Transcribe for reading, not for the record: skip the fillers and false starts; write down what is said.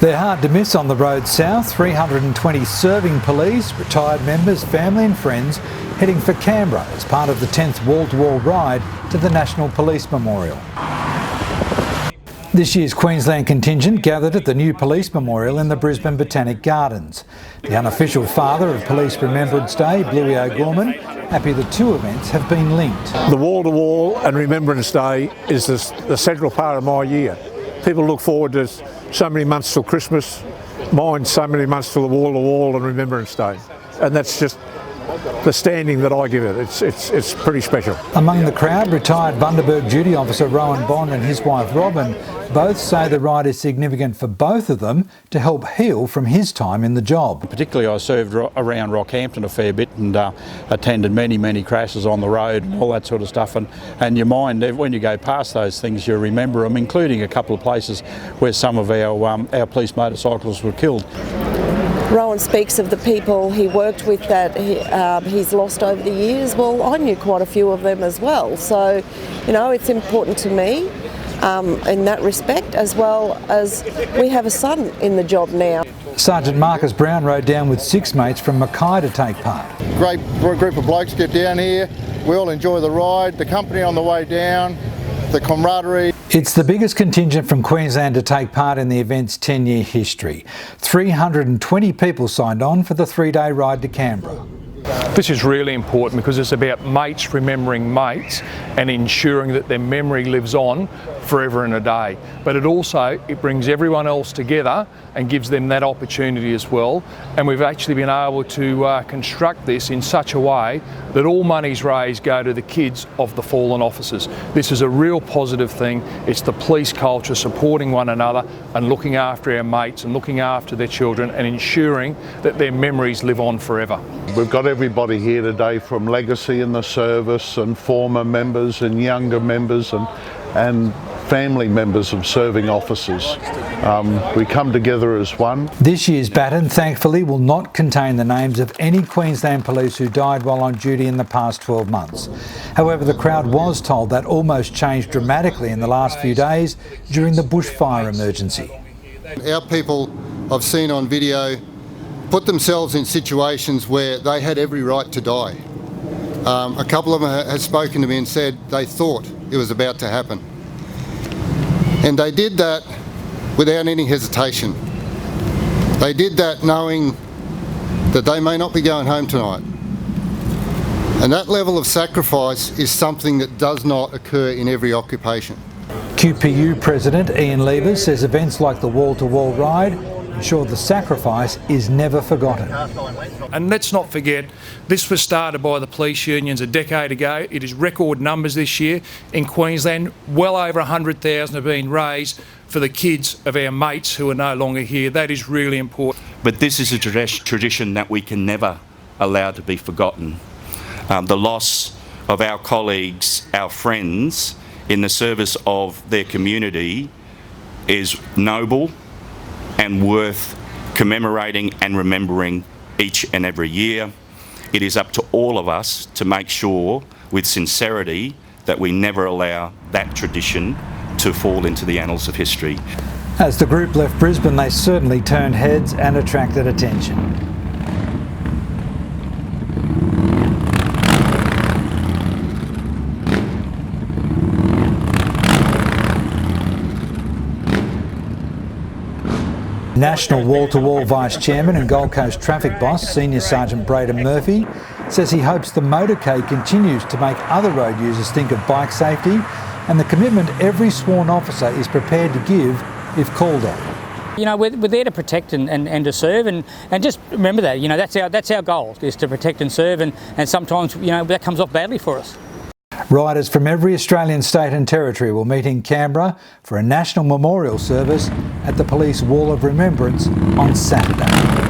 They're hard to miss on the road south. 320 serving police, retired members, family and friends heading for Canberra as part of the 10th wall-to-wall ride to the National Police Memorial. This year's Queensland contingent gathered at the new Police Memorial in the Brisbane Botanic Gardens. The unofficial father of Police Remembrance Day, Bluey O'Gorman, happy the two events have been linked. The wall-to-wall and Remembrance Day is the central part of my year. People look forward to so many months till Christmas, mine so many months till the wall-to-wall and Remembrance Day. And that's just the standing that I give it. It's pretty special. Among the crowd, retired Bundaberg duty officer Rowan Bond and his wife Robin both say the ride is significant for both of them to help heal from his time in the job. Particularly I served around Rockhampton a fair bit and attended many crashes on the road and all that sort of stuff, and your mind, when you go past those things, you remember them, including a couple of places where some of our police motorcyclists were killed. Rowan speaks of the people he worked with that he's lost over the years. Well, I knew quite a few of them as well. So, you know, it's important to me in that respect, as well as we have a son in the job now. Sergeant Marcus Brown rode down with 6 mates from Mackay to take part. Great group of blokes get down here. We all enjoy the ride, the company on the way down, the camaraderie. It's the biggest contingent from Queensland to take part in the event's 10-year history. 320 people signed on for the 3-day ride to Canberra. This is really important because it's about mates remembering mates and ensuring that their memory lives on forever and a day. But it brings everyone else together and gives them that opportunity as well. And we've actually been able to construct this in such a way that all monies raised go to the kids of the fallen officers. This is a real positive thing. It's the police culture supporting one another and looking after our mates and looking after their children and ensuring that their memories live on forever. We've got everybody here today from legacy in the service and former members and younger members and family members of serving officers. We come together as one. This year's baton, thankfully, will not contain the names of any Queensland police who died while on duty in the past 12 months. However, the crowd was told that almost changed dramatically in the last few days during the bushfire emergency. Our people, I've seen on video, put themselves in situations where they had every right to die. A couple of them have spoken to me and said they thought it was about to happen. And they did that without any hesitation. They did that knowing that they may not be going home tonight. And that level of sacrifice is something that does not occur in every occupation. QPUE President Ian Levers says events like the wall-to-wall ride ensure the sacrifice is never forgotten. And let's not forget, this was started by the police unions a decade ago. It is record numbers this year in Queensland. Well over 100,000 have been raised for the kids of our mates who are no longer here. That is really important. But this is a tradition that we can never allow to be forgotten. The loss of our colleagues, our friends, in the service of their community is noble and worth commemorating and remembering each and every year. It is up to all of us to make sure, with sincerity, that we never allow that tradition to fall into the annals of history. As the group left Brisbane, they certainly turned heads and attracted attention. National Wall-to-Wall Vice Chairman and Gold Coast Traffic Boss, Senior Sergeant Braden Murphy, says he hopes the motorcade continues to make other road users think of bike safety and the commitment every sworn officer is prepared to give if called on. You know, we're there to protect and to serve, and just remember that, you know, that's our goal, is to protect and serve, and sometimes, you know, that comes off badly for us. Riders from every Australian state and territory will meet in Canberra for a national memorial service at the Police Wall of Remembrance on Saturday.